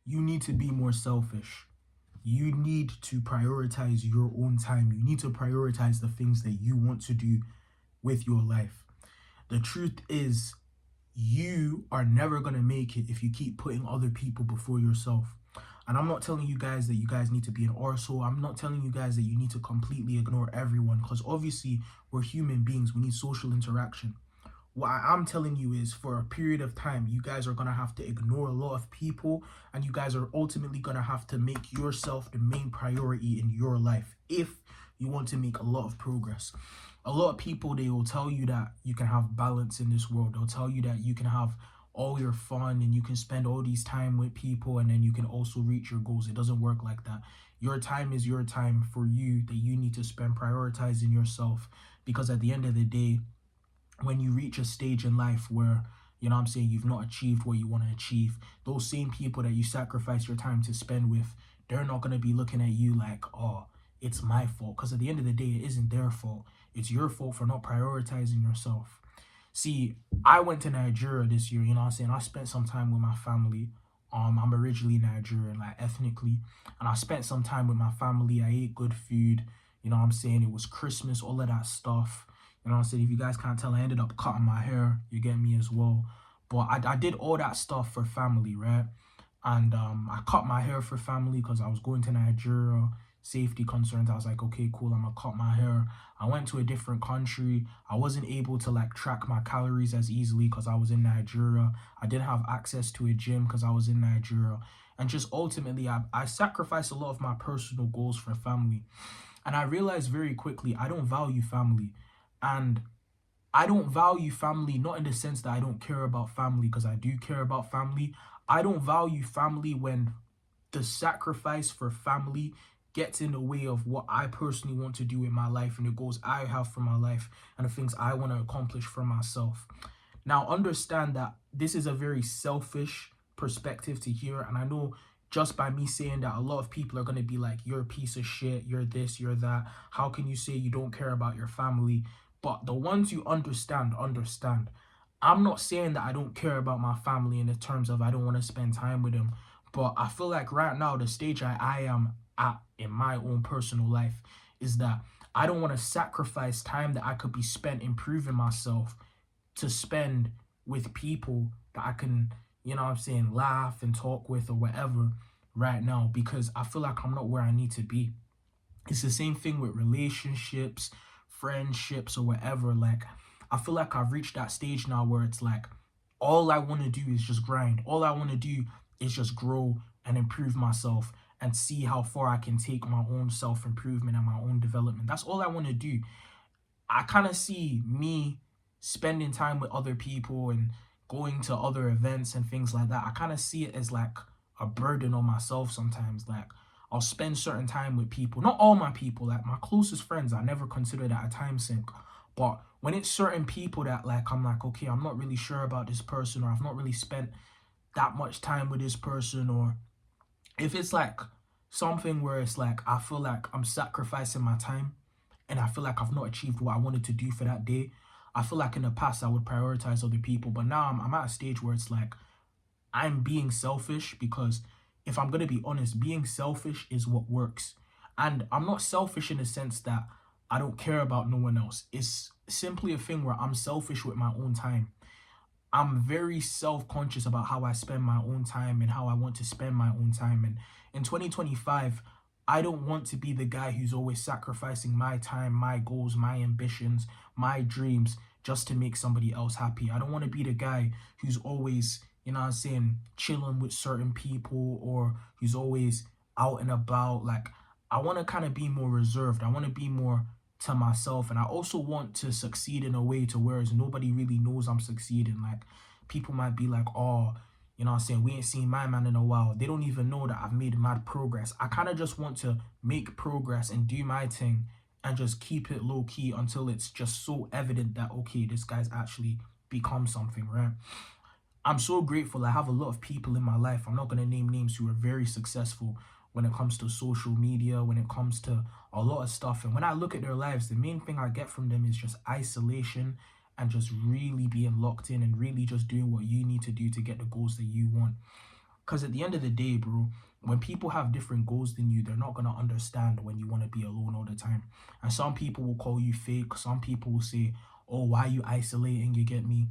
you need to be more selfish. You need to prioritize your own time. You need to prioritize the things that you want to do with your life. The truth is, you are never going to make it if you keep putting other people before yourself. And I'm not telling you guys that you guys need to be an arsehole. I'm not telling you guys that you need to completely ignore everyone, because obviously we're human beings. We need social interaction. What I'm telling you is, for a period of time, you guys are going to have to ignore a lot of people, and you guys are ultimately going to have to make yourself the main priority in your life if you want to make a lot of progress. A lot of people, they will tell you that you can have balance in this world. They'll tell you that you can have all your fun and you can spend all these time with people, and then you can also reach your goals. It doesn't work like that. Your time is your time for you, that you need to spend prioritizing yourself, because at the end of the day, when you reach a stage in life where, you know what I'm saying, you've not achieved what you want to achieve, those same people that you sacrifice your time to spend with, they're not going to be looking at you like, oh, it's my fault. Because at the end of the day, it isn't their fault. It's your fault for not prioritizing yourself. See, I went to Nigeria this year, you know what I'm saying? I spent some time with my family. I'm originally Nigerian, like ethnically, and I spent some time with my family. I ate good food, you know what I'm saying? It was Christmas, all of that stuff. You know what I'm saying? If you guys can't tell, I ended up cutting my hair. You get me as well. But I did all that stuff for family, right? And I cut my hair for family because I was going to Nigeria. Safety concerns. I was like, okay, cool, I'm gonna cut my hair. I went to a different country. I wasn't able to like track my calories as easily because I was in Nigeria. I didn't have access to a gym because I was in Nigeria. And just ultimately, I sacrificed a lot of my personal goals for family. And I realized very quickly I don't value family. And I don't value family, not in the sense that I don't care about family, because I do care about family. I don't value family when the sacrifice for family gets in the way of what I personally want to do in my life and the goals I have for my life and the things I want to accomplish for myself. Now, understand that this is a very selfish perspective to hear. And I know just by me saying that, a lot of people are going to be like, you're a piece of shit, you're this, you're that. How can you say you don't care about your family? But the ones you understand, understand. I'm not saying that I don't care about my family in the terms of I don't want to spend time with them. But I feel like right now, the stage I am at in my own personal life is that I don't want to sacrifice time that I could be spent improving myself to spend with people that I can, you know what I'm saying, laugh and talk with or whatever right now, because I feel like I'm not where I need to be. It's the same thing with relationships, friendships, or whatever. Like, I feel like I've reached that stage now where it's like, all I want to do is just grind. All I want to do is just grow and improve myself and see how far I can take my own self improvement and my own development. That's all I want to do. I kind of see me spending time with other people and going to other events and things like that. I kind of see it as like a burden on myself sometimes. Like, I'll spend certain time with people, not all my people, like my closest friends, I never consider that a time sink. But when it's certain people that like, I'm like, okay, I'm not really sure about this person, or I've not really spent that much time with this person, or if it's like something where it's like I feel like I'm sacrificing my time and I feel like I've not achieved what I wanted to do for that day, I feel like in the past I would prioritize other people. But now I'm at a stage where it's like I'm being selfish, because if I'm going to be honest, being selfish is what works. And I'm not selfish in the sense that I don't care about no one else. It's simply a thing where I'm selfish with my own time. I'm very self-conscious about how I spend my own time and how I want to spend my own time. And in 2025, I don't want to be the guy who's always sacrificing my time, my goals, my ambitions, my dreams just to make somebody else happy. I don't want to be the guy who's always, you know what I'm saying, chilling with certain people, or who's always out and about. Like, I want to kind of be more reserved. I want to be more to myself, and I also want to succeed in a way to whereas nobody really knows I'm succeeding. Like, people might be like, oh, you know what I'm saying, we ain't seen my man in a while. They don't even know that I've made mad progress. I kind of just want to make progress and do my thing and just keep it low key until it's just so evident that, okay, this guy's actually become something, right? I'm so grateful. I have a lot of people in my life, I'm not going to name names, who are very successful when it comes to social media, when it comes to a lot of stuff. And when I look at their lives, the main thing I get from them is just isolation and just really being locked in and really just doing what you need to do to get the goals that you want. Because at the end of the day, bro, when people have different goals than you, they're not going to understand when you want to be alone all the time. And some people will call you fake. Some people will say, oh, why are you isolating? You get me?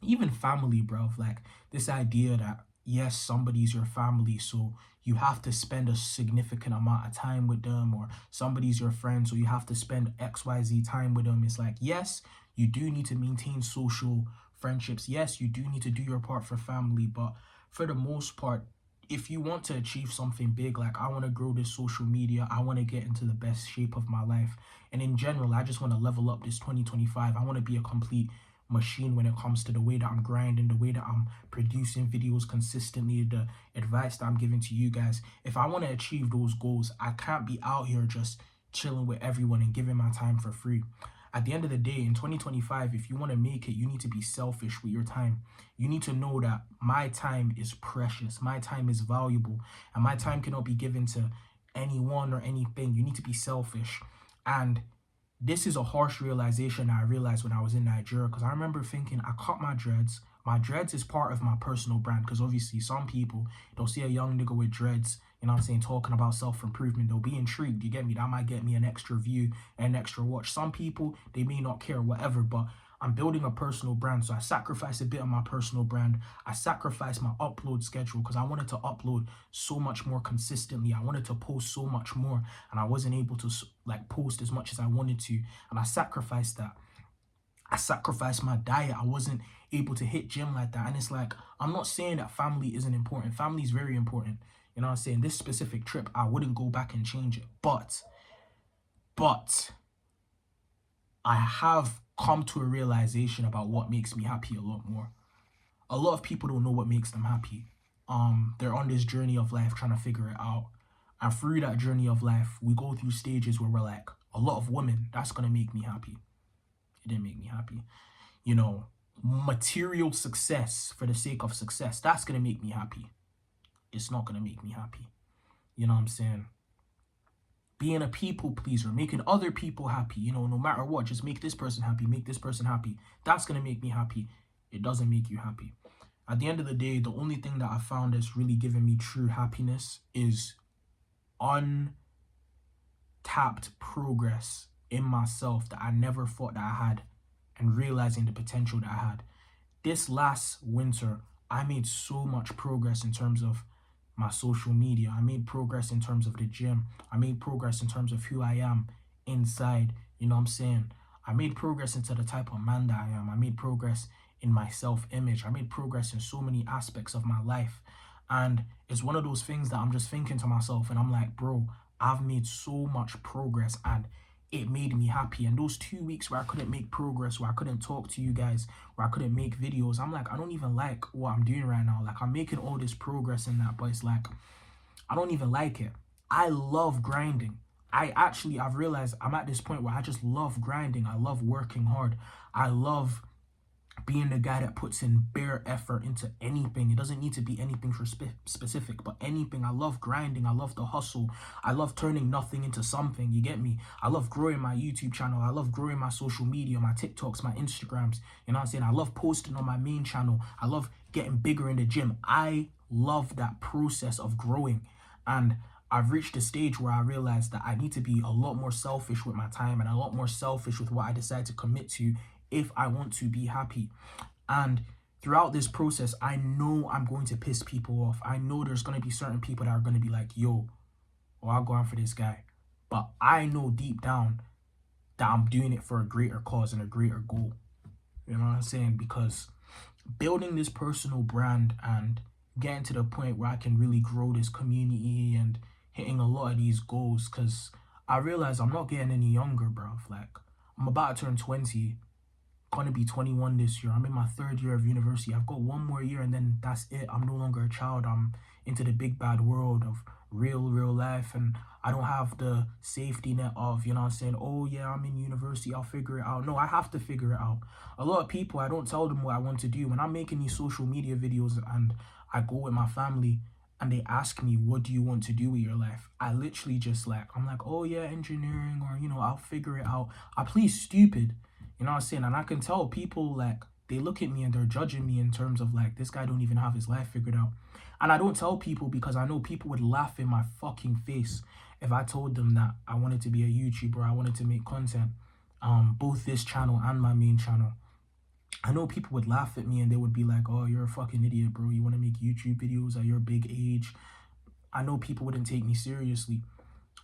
Even family, bro. Like this idea that, yes, somebody's your family, so you have to spend a significant amount of time with them, or somebody's your friend, so you have to spend XYZ time with them. It's like, yes, you do need to maintain social friendships. Yes, you do need to do your part for family, but for the most part, if you want to achieve something big, like I want to grow this social media, I want to get into the best shape of my life. And in general, I just want to level up this 2025. I want to be a complete machine when it comes to the way that I'm grinding, the way that I'm producing videos consistently, the advice that I'm giving to you guys. If I want to achieve those goals, I can't be out here just chilling with everyone and giving my time for free. At the end of the day, in 2025, if you want to make it, you need to be selfish with your time. You need to know that my time is precious, my time is valuable, and my time cannot be given to anyone or anything. You need to be selfish. And this is a harsh realization I realized when I was in Nigeria, because I remember thinking, I cut my dreads. My dreads is part of my personal brand, because obviously some people, they'll see a young nigga with dreads, you know what I'm saying, talking about self-improvement. They'll be intrigued, you get me? That might get me an extra view, an extra watch. Some people, they may not care, whatever, but I'm building a personal brand, so I sacrifice a bit of my personal brand. I sacrifice my upload schedule because I wanted to upload so much more consistently. I wanted to post so much more, and I wasn't able to like post as much as I wanted to, and I sacrificed that. I sacrificed my diet. I wasn't able to hit gym like that. And it's like, I'm not saying that family isn't important. Family is very important. You know what I'm saying? This specific trip, I wouldn't go back and change it. But I have come to a realization about what makes me happy a lot more. A lot of people don't know what makes them happy. They're on this journey of life trying to figure it out. And through that journey of life, we go through stages where we're like, a lot of women, that's going to make me happy. It didn't make me happy. You know, material success for the sake of success, that's going to make me happy. It's not going to make me happy. You know what I'm saying? Being a people pleaser, making other people happy, you know, no matter what, just make this person happy, make this person happy. That's going to make me happy. It doesn't make you happy. At the end of the day, the only thing that I found that's really giving me true happiness is untapped progress in myself that I never thought that I had, and realizing the potential that I had. This last winter, I made so much progress in terms of my social media. I made progress in terms of the gym. I made progress in terms of who I am inside. You know what I'm saying? I made progress into the type of man that I am. I made progress in my self-image. I made progress in so many aspects of my life. And it's one of those things that I'm just thinking to myself, and I'm like, bro, I've made so much progress, and it made me happy. And those 2 weeks where I couldn't make progress, where I couldn't talk to you guys, where I couldn't make videos, I'm like, I don't even like what I'm doing right now. Like, I'm making all this progress in that, but it's like, I don't even like it. I love grinding. I've realized I'm at this point where I just love grinding. I love working hard. I love being the guy that puts in bare effort into anything. It doesn't need to be anything for specific, but anything. I love grinding. I love the hustle. I love turning nothing into something. You get me? I love growing my YouTube channel. I love growing my social media, my TikToks, my Instagrams. You know what I'm saying? I love posting on my main channel. I love getting bigger in the gym. I love that process of growing. And I've reached a stage where I realized that I need to be a lot more selfish with my time and a lot more selfish with what I decide to commit to if I want to be happy. And throughout this process, I know I'm going to piss people off. I know there's going to be certain people that are going to be like, yo, I'll go on for this guy. But I know deep down that I'm doing it for a greater cause and a greater goal. You know what I'm saying? Because building this personal brand and getting to the point where I can really grow this community and hitting a lot of these goals, because I realize I'm not getting any younger, bro. Like, I'm about to turn 20, gonna be 21 this year. I'm in my 3rd year of university. I've got 1 more year and then that's it. I'm no longer a child. I'm into the big bad world of real life, and I don't have the safety net of, you know what I'm saying, oh yeah, I'm in university, I'll figure it out. No, I have to figure it out. A lot of people, I don't tell them what I want to do. When I'm making these social media videos and I go with my family and they ask me, what do you want to do with your life? I literally just I'm like, oh yeah, engineering, or, you know, I'll figure it out. I play stupid. You know what I'm saying? And I can tell people, like, they look at me and they're judging me in terms of, like, this guy don't even have his life figured out. And I don't tell people because I know people would laugh in my fucking face if I told them that I wanted to be a YouTuber, I wanted to make content, both this channel and my main channel. I know people would laugh at me and they would be like, oh, you're a fucking idiot, bro. You want to make YouTube videos at your big age. I know people wouldn't take me seriously.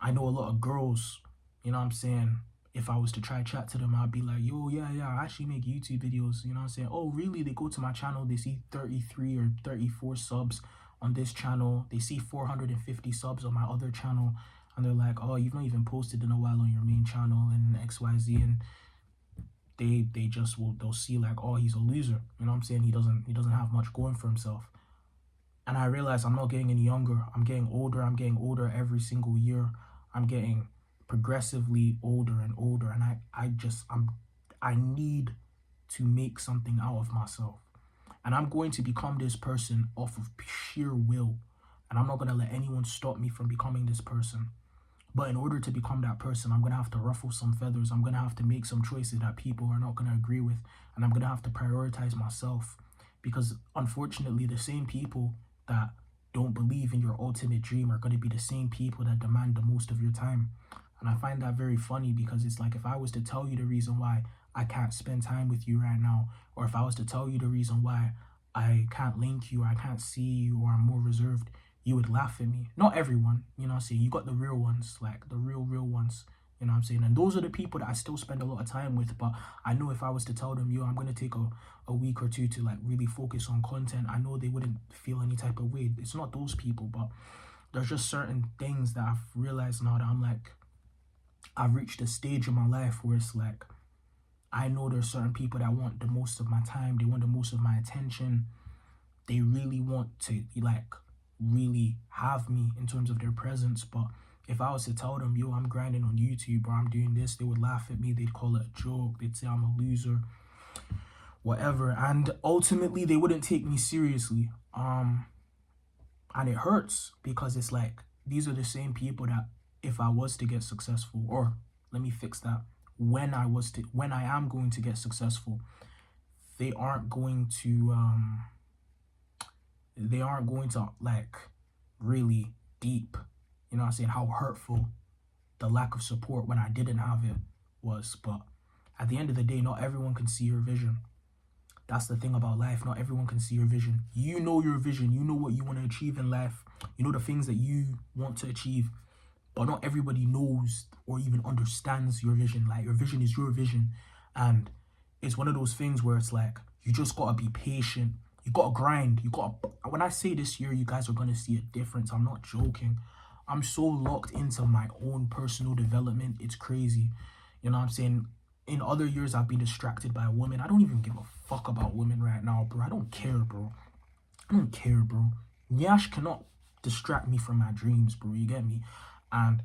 I know a lot of girls, you know what I'm saying? If I was to try chat to them, I'd be like, yo, yeah, I actually make YouTube videos. You know what I'm saying? Oh, really? They go to my channel, they see 33 or 34 subs on this channel. They see 450 subs on my other channel. And they're like, oh, you've not even posted in a while on your main channel and XYZ. And they'll see like, oh, he's a loser. You know what I'm saying? He doesn't have much going for himself. And I realize I'm not getting any younger. I'm getting older. I'm getting older every single year. I'm getting progressively older and older. And I need to make something out of myself. And I'm going to become this person off of sheer will. And I'm not going to let anyone stop me from becoming this person. But in order to become that person, I'm going to have to ruffle some feathers. I'm going to have to make some choices that people are not going to agree with. And I'm going to have to prioritize myself. Because unfortunately, the same people that don't believe in your ultimate dream are going to be the same people that demand the most of your time. And I find that very funny because it's like if I was to tell you the reason why I can't spend time with you right now, or if I was to tell you the reason why I can't link you, I can't see you, or I'm more reserved, you would laugh at me. Not everyone, you know what I'm saying? You got the real ones, like the real ones, you know what I'm saying? And those are the people that I still spend a lot of time with. But I know if I was to tell them, yo, I'm going to take a week or two to like really focus on content, I know they wouldn't feel any type of way. It's not those people, but there's just certain things that I've realized now that I'm like, I've reached a stage in my life where it's like, I know there's certain people that want the most of my time. They want the most of my attention. They really want to like really have me in terms of their presence. But if I was to tell them, yo, I'm grinding on YouTube or I'm doing this, they would laugh at me. They'd call it a joke. They'd say I'm a loser, whatever. And ultimately, they wouldn't take me seriously. And it hurts because it's like, these are the same people that if I was to get successful, or let me fix that, when I am going to get successful, they aren't going to like really deep, you know what I'm saying, how hurtful the lack of support when I didn't have it was. But at the end of the day, not everyone can see your vision. That's the thing about life. Not everyone can see your vision. You know your vision. You know what you want to achieve in life. You know the things that you want to achieve. But not everybody knows or even understands your vision. Like, your vision is your vision. And it's one of those things where it's like, you just got to be patient. You got to grind. When I say this year, you guys are going to see a difference. I'm not joking. I'm so locked into my own personal development. It's crazy. You know what I'm saying? In other years, I've been distracted by women. I don't even give a fuck about women right now, bro. I don't care, bro. I don't care, bro. Nyash cannot distract me from my dreams, bro. You get me? And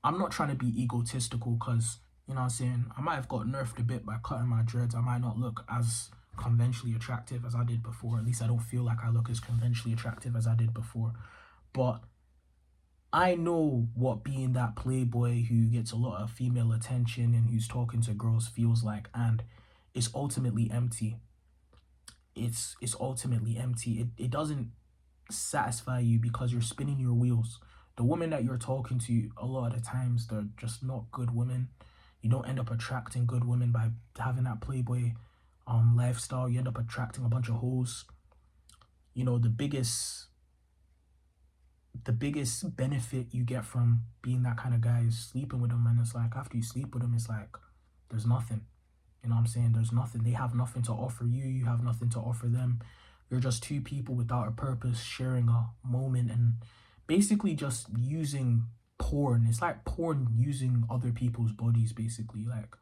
I'm not trying to be egotistical because, you know what I'm saying, I might have got nerfed a bit by cutting my dreads. I might not look as conventionally attractive as I did before. At least I don't feel like I look as conventionally attractive as I did before. But I know what being that playboy who gets a lot of female attention and who's talking to girls feels like, and it's ultimately empty. It's ultimately empty. It doesn't satisfy you because you're spinning your wheels. The women that you're talking to, a lot of the times, they're just not good women. You don't end up attracting good women by having that playboy lifestyle. You end up attracting a bunch of hoes. You know, the biggest benefit you get from being that kind of guy is sleeping with them. And it's like, after you sleep with them, it's like, there's nothing. You know what I'm saying? There's nothing. They have nothing to offer you. You have nothing to offer them. You're just two people without a purpose, sharing a moment and basically just using porn. It's like porn using other people's bodies, basically. Like,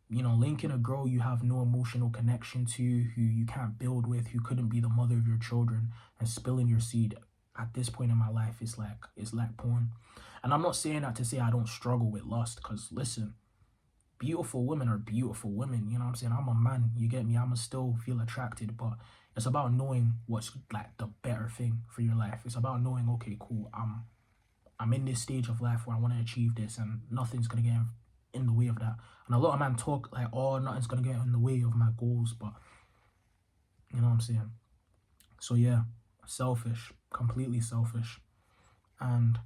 you know, linking a girl you have no emotional connection to, who you can't build with, who couldn't be the mother of your children, and spilling your seed. At this point in my life, it's like porn. And I'm not saying that to say I don't struggle with lust, because listen, beautiful women are beautiful women. You know what I'm saying? I'm a man, you get me? I'ma still feel attracted, but it's about knowing what's like the better thing for your life. It's about knowing, okay, cool, I'm in this stage of life where I want to achieve this, and nothing's gonna get in the way of that. And a lot of men talk like, oh, nothing's gonna get in the way of my goals, but you know what I'm saying? So yeah, selfish. completely selfish. And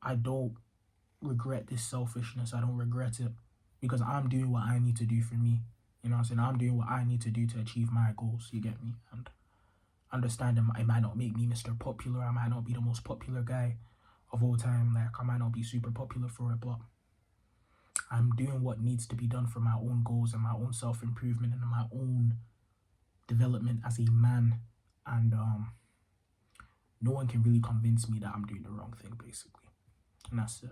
I don't regret this selfishness. I don't regret it because I'm doing what I need to do for me. You know what I'm saying? I'm doing what I need to do to achieve my goals. You get me? And understand it might not make me Mr. Popular. I might not be the most popular guy of all time. Like, I might not be super popular for it, but I'm doing what needs to be done for my own goals and my own self-improvement and my own development as a man. And no one can really convince me that I'm doing the wrong thing, basically. And that's it.